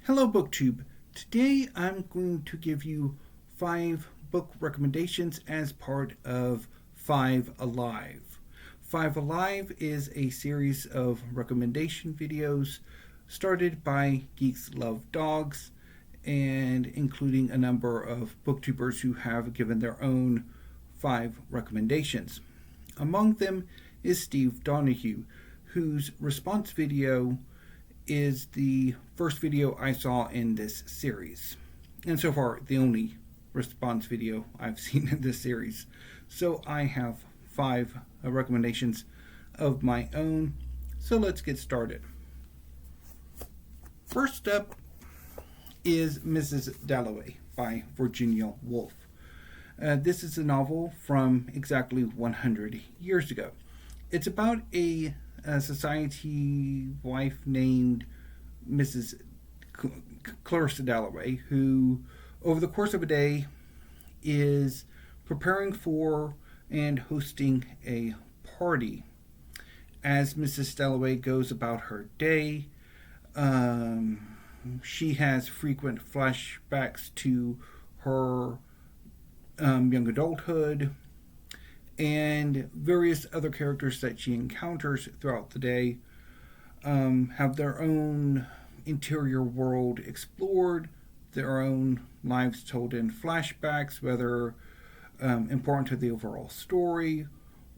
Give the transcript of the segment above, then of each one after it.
Hello, BookTube. Today I'm going to give you 5 book recommendations as part of 5 Alive. 5 Alive is a series of recommendation videos started by Geeks Love Dogs and including a number of booktubers who have given their own 5 recommendations. Among them is Steve Donahue, whose response video is the first video I saw in this series. And so far, the only response video I've seen in this series. So I have 5 recommendations of my own. So let's get started. First up is Mrs. Dalloway by Virginia Woolf. This is a novel from exactly 100 years ago. It's about a society wife named Mrs. Clarissa Dalloway, who over the course of a day is preparing for and hosting a party. As Mrs. Dalloway goes about her day, she has frequent flashbacks to her young adulthood, and various other characters that she encounters throughout the day have their own interior world explored, their own lives told in flashbacks, whether important to the overall story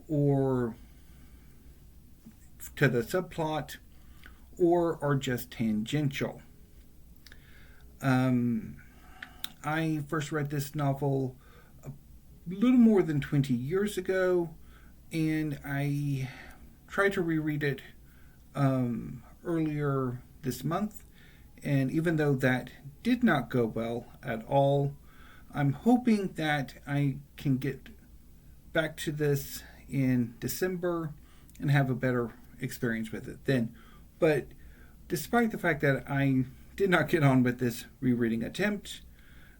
or to the subplot, or are just tangential. I first read this novel a little more than 20 years ago, and I tried to reread it earlier this month, and even though that did not go well at all, I'm hoping that I can get back to this in December and have a better experience with it then. But despite the fact that I did not get on with this rereading attempt,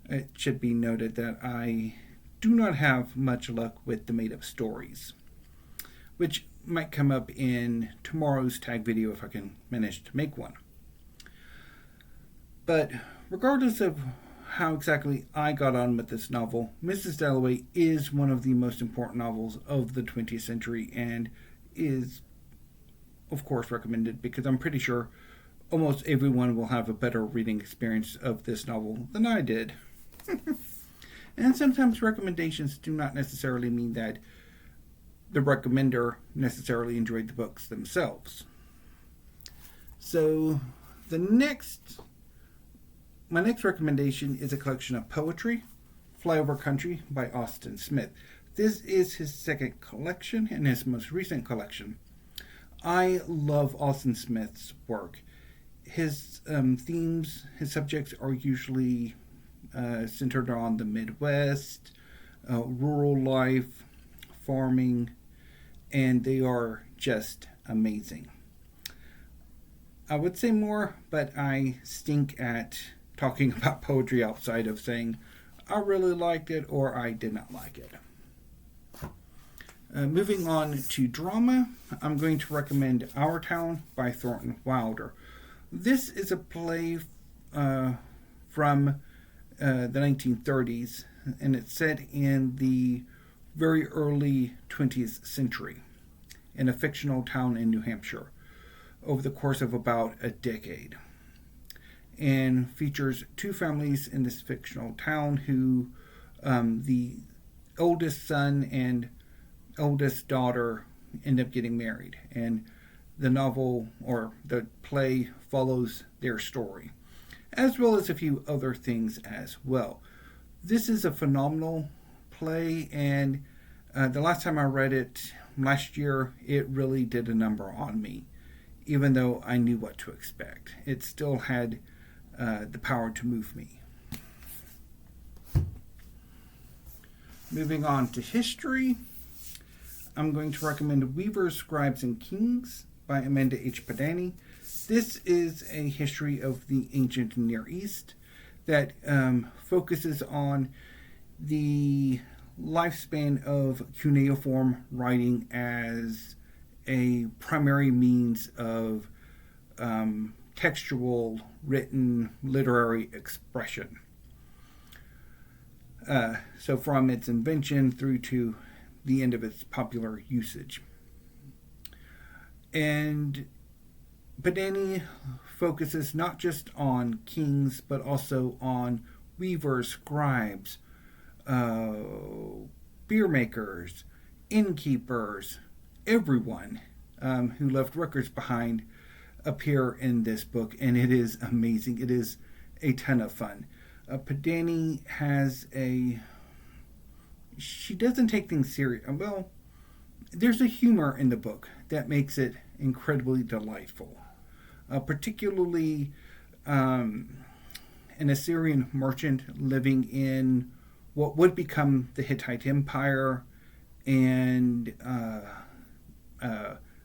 it should be noted that I do not have much luck with the made-up stories, which might come up in tomorrow's tag video if I can manage to make one. But regardless of how exactly I got on with this novel, Mrs. Dalloway is one of the most important novels of the 20th century and is, of course, recommended because I'm pretty sure almost everyone will have a better reading experience of this novel than I did. And sometimes recommendations do not necessarily mean that the recommender necessarily enjoyed the books themselves. So my next recommendation is a collection of poetry, Flyover Country by Austin Smith. This is his second collection and his most recent collection. I love Austin Smith's work. His themes, his subjects are usually centered on the Midwest, rural life, farming, and they are just amazing. I would say more, but I stink at talking about poetry outside of saying I really liked it or I did not like it. Moving on to drama, I'm going to recommend Our Town by Thornton Wilder. This is a play from the 1930s, and it's set in the very early 20th century in a fictional town in New Hampshire over the course of about a decade, and features 2 families in this fictional town who the oldest son and eldest daughter end up getting married, and the novel or the play follows their story, as well as a few other things as well. This is a phenomenal play, and the last time I read it last year, it really did a number on me. Even though I knew what to expect, it still had the power to move me. Moving on to history, I'm going to recommend Weavers, Scribes, and Kings by Amanda H. Podany. This is a history of the ancient Near East that focuses on the lifespan of cuneiform writing as a primary means of textual, written, literary expression. So from its invention through to the end of its popular usage. And Podany focuses not just on kings, but also on weavers, scribes, beer makers, innkeepers, everyone who left records behind appear in this book, and it is amazing. It is a ton of fun. Podany she doesn't take things serious. Well, there's a humor in the book that makes it incredibly delightful. Particularly an Assyrian merchant living in what would become the Hittite Empire, and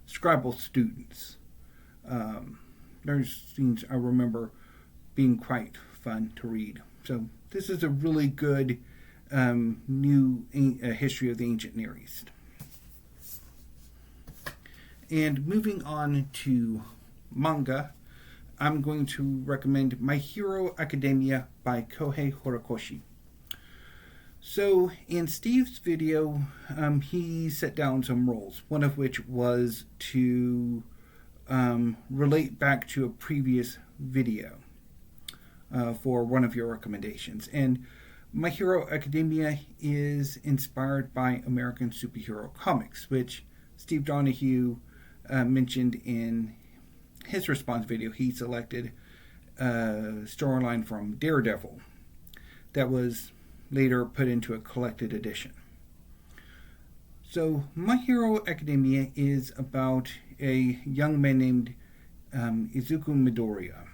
scribal students. There's scenes I remember being quite fun to read. So this is a really good new history of the ancient Near East. And moving on to manga, I'm going to recommend My Hero Academia by Kohei Horikoshi. So in Steve's video, he set down some rules, one of which was to relate back to a previous video for one of your recommendations. And My Hero Academia is inspired by American superhero comics, which Steve Donahue mentioned in his response video. He selected a storyline from Daredevil that was later put into a collected edition. So My Hero Academia is about a young man named Izuku Midoriya,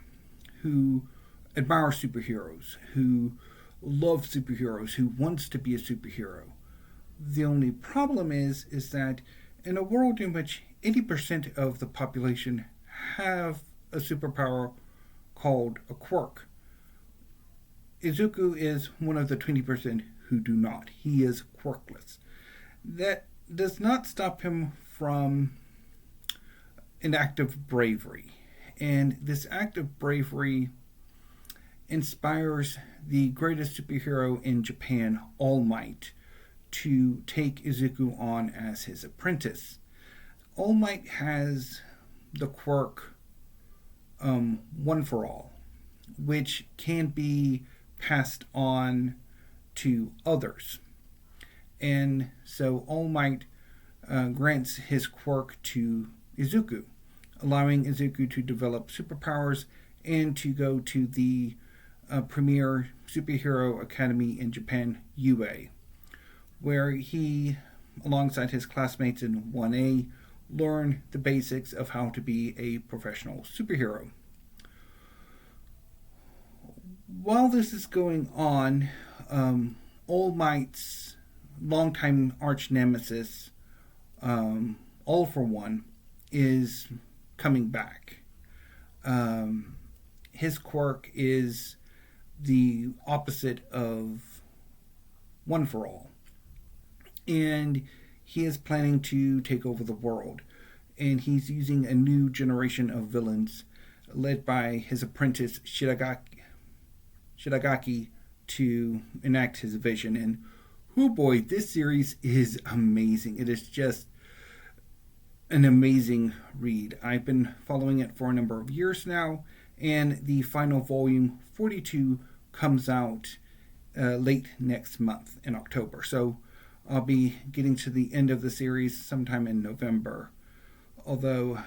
who admires superheroes, who loves superheroes, who wants to be a superhero. The only problem is that in a world in which 80% of the population have a superpower called a quirk, Izuku is one of the 20% who do not. He is quirkless. That does not stop him from an act of bravery. And this act of bravery inspires the greatest superhero in Japan, All Might, to take Izuku on as his apprentice. All Might has the quirk One for All, which can be passed on to others. And so All Might grants his quirk to Izuku, allowing Izuku to develop superpowers and to go to the premier superhero academy in Japan, UA, where he, alongside his classmates in 1A, learn the basics of how to be a professional superhero. While this is going on, All Might's longtime arch nemesis, All for One, is coming back. His quirk is the opposite of One for All, and he is planning to take over the world, and he's using a new generation of villains led by his apprentice Shiragaki to enact his vision. And oh boy, this series is amazing. It is just an amazing read. I've been following it for a number of years now, and the final volume 42 comes out late next month in October. So I'll be getting to the end of the series sometime in November. Although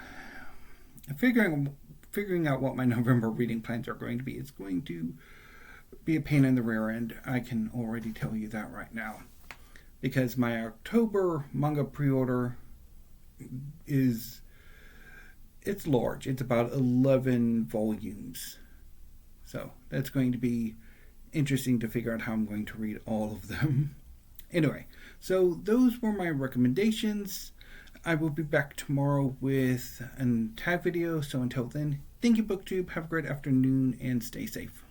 figuring out what my November reading plans are going to be is going to be a pain in the rear end. I can already tell you that right now, because my October manga pre-order it's large. It's about 11 volumes. So that's going to be interesting to figure out how I'm going to read all of them. Anyway, so those were my recommendations. I will be back tomorrow with a tag video. So until then, thank you, BookTube. Have a great afternoon and stay safe.